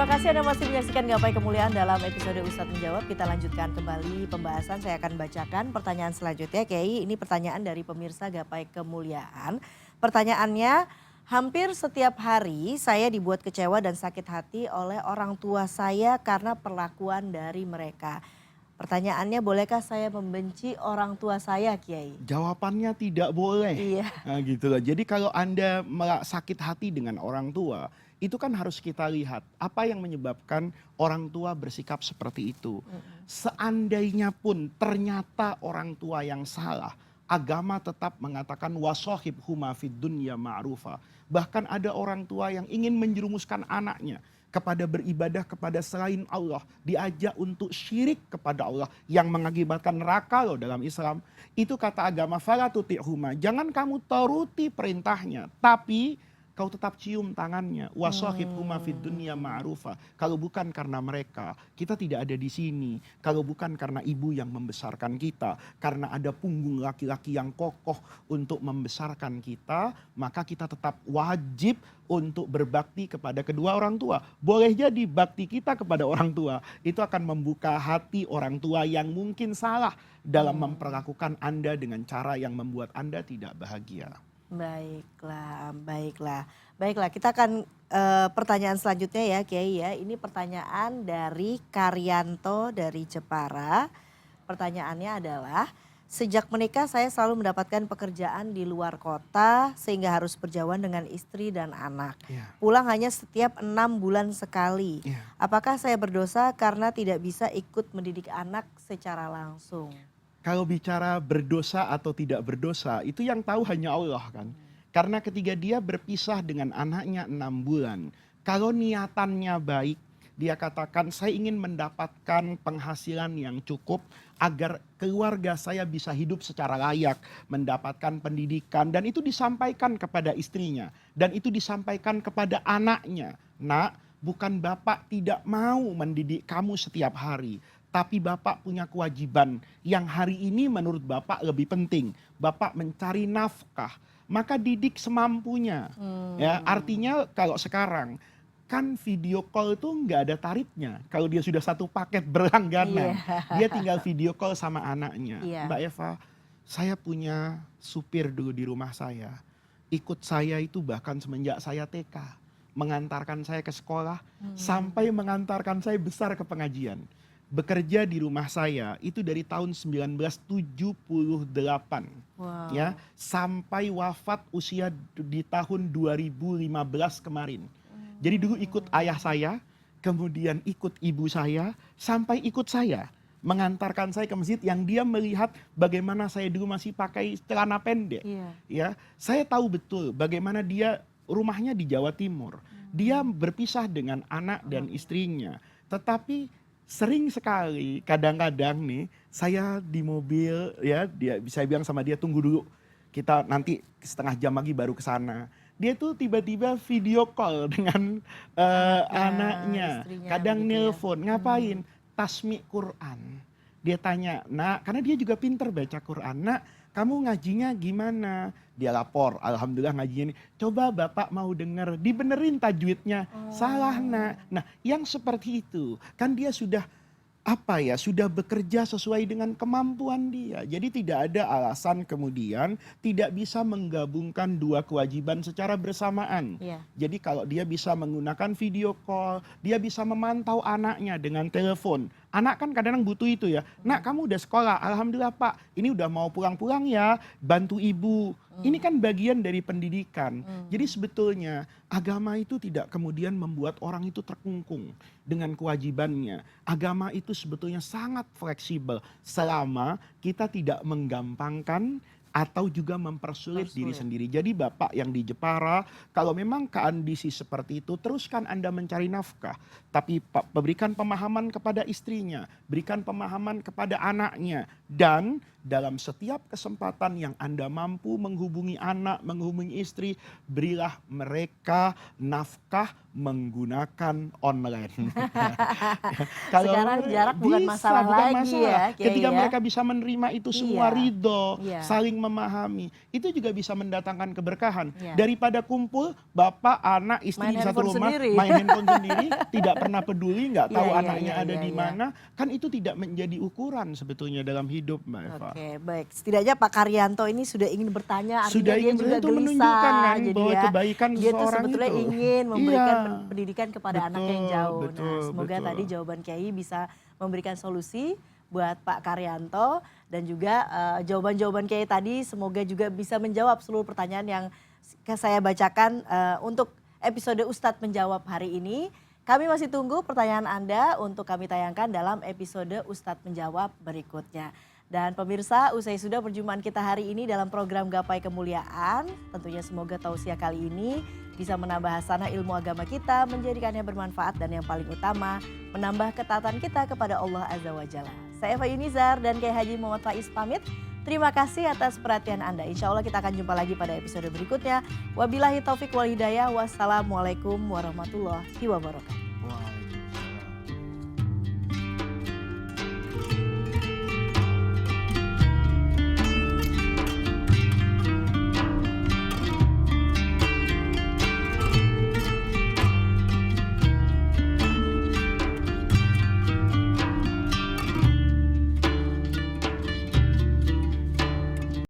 Terima kasih Anda masih menyaksikan Gapai Kemuliaan dalam episode Ustadz Menjawab. Kita lanjutkan kembali pembahasan. Saya akan bacakan pertanyaan selanjutnya. Kiai, ini pertanyaan dari pemirsa Gapai Kemuliaan. Pertanyaannya, hampir setiap hari saya dibuat kecewa dan sakit hati oleh orang tua saya karena perlakuan dari mereka. Pertanyaannya, bolehkah saya membenci orang tua saya, Kiai? Jawabannya tidak boleh. Iya. Nah, gitu loh. Jadi kalau Anda sakit hati dengan orang tua, itu kan harus kita lihat apa yang menyebabkan orang tua bersikap seperti itu. Seandainya pun ternyata orang tua yang salah, agama tetap mengatakan wasohib huma fid dunya ma'rufa. Bahkan ada orang tua yang ingin menjerumuskan anaknya kepada beribadah kepada selain Allah, diajak untuk syirik kepada Allah yang mengakibatkan neraka loh dalam Islam. Itu kata agama fala tuti'huma, jangan kamu turuti perintahnya, tapi kau tetap cium tangannya. Wasohibhuma fid dunya ma'rufa. Kalau bukan karena mereka, kita tidak ada di sini. Kalau bukan karena ibu yang membesarkan kita, karena ada punggung laki-laki yang kokoh untuk membesarkan kita, maka kita tetap wajib untuk berbakti kepada kedua orang tua. Boleh jadi bakti kita kepada orang tua itu akan membuka hati orang tua yang mungkin salah dalam memperlakukan Anda dengan cara yang membuat Anda tidak bahagia. Baiklah. Kita akan pertanyaan selanjutnya ya, Kiai ya. Ini pertanyaan dari Karyanto dari Jepara. Pertanyaannya adalah, sejak menikah saya selalu mendapatkan pekerjaan di luar kota sehingga harus berjauhan dengan istri dan anak. Pulang hanya setiap 6 bulan sekali. Apakah saya berdosa karena tidak bisa ikut mendidik anak secara langsung? Kalau bicara berdosa atau tidak berdosa, itu yang tahu hanya Allah kan. Karena ketika dia berpisah dengan anaknya 6 bulan, kalau niatannya baik, dia katakan saya ingin mendapatkan penghasilan yang cukup agar keluarga saya bisa hidup secara layak, mendapatkan pendidikan, dan itu disampaikan kepada istrinya, dan itu disampaikan kepada anaknya. Nak, bukan bapak tidak mau mendidik kamu setiap hari, tapi bapak punya kewajiban yang hari ini menurut bapak lebih penting. Bapak mencari nafkah, maka didik semampunya. Ya, artinya kalau sekarang kan video call itu nggak ada tarifnya. Kalau dia sudah satu paket berlangganan, dia tinggal video call sama anaknya. Mbak Eva, saya punya supir dulu di rumah saya. Ikut saya itu bahkan semenjak saya TK. Mengantarkan saya ke sekolah, sampai mengantarkan saya besar ke pengajian. Bekerja di rumah saya itu dari tahun 1978 ya sampai wafat usia di tahun 2015 kemarin. Jadi dulu ikut ayah saya, kemudian ikut ibu saya, sampai ikut saya mengantarkan saya ke masjid yang dia melihat bagaimana saya dulu masih pakai celana pendek. Ya, saya tahu betul bagaimana dia rumahnya di Jawa Timur. Dia berpisah dengan anak dan istrinya. Tetapi sering sekali kadang-kadang nih saya di mobil ya, dia bisa bilang sama dia tunggu dulu, kita nanti setengah jam lagi baru ke sana. Dia tuh tiba-tiba video call dengan anaknya, kadang gitu nelpon, ngapain? Tasmi Quran. Dia tanya, nak, karena dia juga pinter baca Quran, nak, kamu ngajinya gimana? Dia lapor, alhamdulillah ngajinya ini. Coba bapak mau dengar, dibenerin tajwidnya. Salah nak. Nah yang seperti itu, kan dia sudah sudah bekerja sesuai dengan kemampuan dia. Jadi tidak ada alasan kemudian tidak bisa menggabungkan dua kewajiban secara bersamaan. Jadi kalau dia bisa menggunakan video call, dia bisa memantau anaknya dengan telepon. Anak kan kadang-kadang butuh itu ya. Nak, kamu udah sekolah, alhamdulillah pak, ini udah mau pulang-pulang ya, bantu ibu. Ini kan bagian dari pendidikan. Jadi sebetulnya agama itu tidak kemudian membuat orang itu terkungkung dengan kewajibannya. Agama itu sebetulnya sangat fleksibel selama kita tidak menggampangkan atau juga mempersulit diri sendiri. Jadi bapak yang di Jepara, kalau memang kondisi seperti itu, teruskan Anda mencari nafkah. Tapi berikan pemahaman kepada istrinya, berikan pemahaman kepada anaknya. Dan dalam setiap kesempatan yang Anda mampu menghubungi anak, menghubungi istri, berilah mereka nafkah menggunakan online. Sekarang jarak bukan masalah lagi ya, Kiai Ketika ya. mereka bisa menerima itu semua, Iya, ridho, iya. saling memahami, itu juga bisa mendatangkan keberkahan. Iya. Daripada kumpul bapak, anak, istri Main di satu handphone rumah, sendiri. main handphone sendiri, tidak pernah peduli, nggak tahu Iya, iya, anaknya iya, ada iya, di iya. mana, kan itu tidak menjadi ukuran sebetulnya dalam hidup, Mbak Eva. Oke, baik. Setidaknya Pak Karyanto ini sudah ingin bertanya, artinya Sudah dia ingin juga itu menunjukkan gelisah. kan Jadi bahwa ya, kebaikan dia tuh seseorang sebetulnya itu. ingin memberikan Iya. pendidikan kepada anak yang Betul, jauh. Nah, betul, semoga betul. tadi jawaban Kiai bisa memberikan solusi buat Pak Karyanto dan juga jawaban-jawaban Kiai tadi semoga juga bisa menjawab seluruh pertanyaan yang saya bacakan untuk episode Ustadz Menjawab hari ini. Kami masih tunggu pertanyaan Anda untuk kami tayangkan dalam episode Ustadz Menjawab berikutnya. Dan pemirsa, usai sudah perjumpaan kita hari ini dalam program Gapai Kemuliaan. Tentunya semoga tausiah kali ini bisa menambah hasanah ilmu agama kita, menjadikannya bermanfaat dan yang paling utama, menambah ketaatan kita kepada Allah Azza wa Jalla. Saya Eva Yunizar dan Kiai Haji Muhammad Faiz pamit. Terima kasih atas perhatian Anda. Insya Allah kita akan jumpa lagi pada episode berikutnya. Wabillahi taufik wal hidayah. Wassalamualaikum warahmatullahi wabarakatuh. Wow.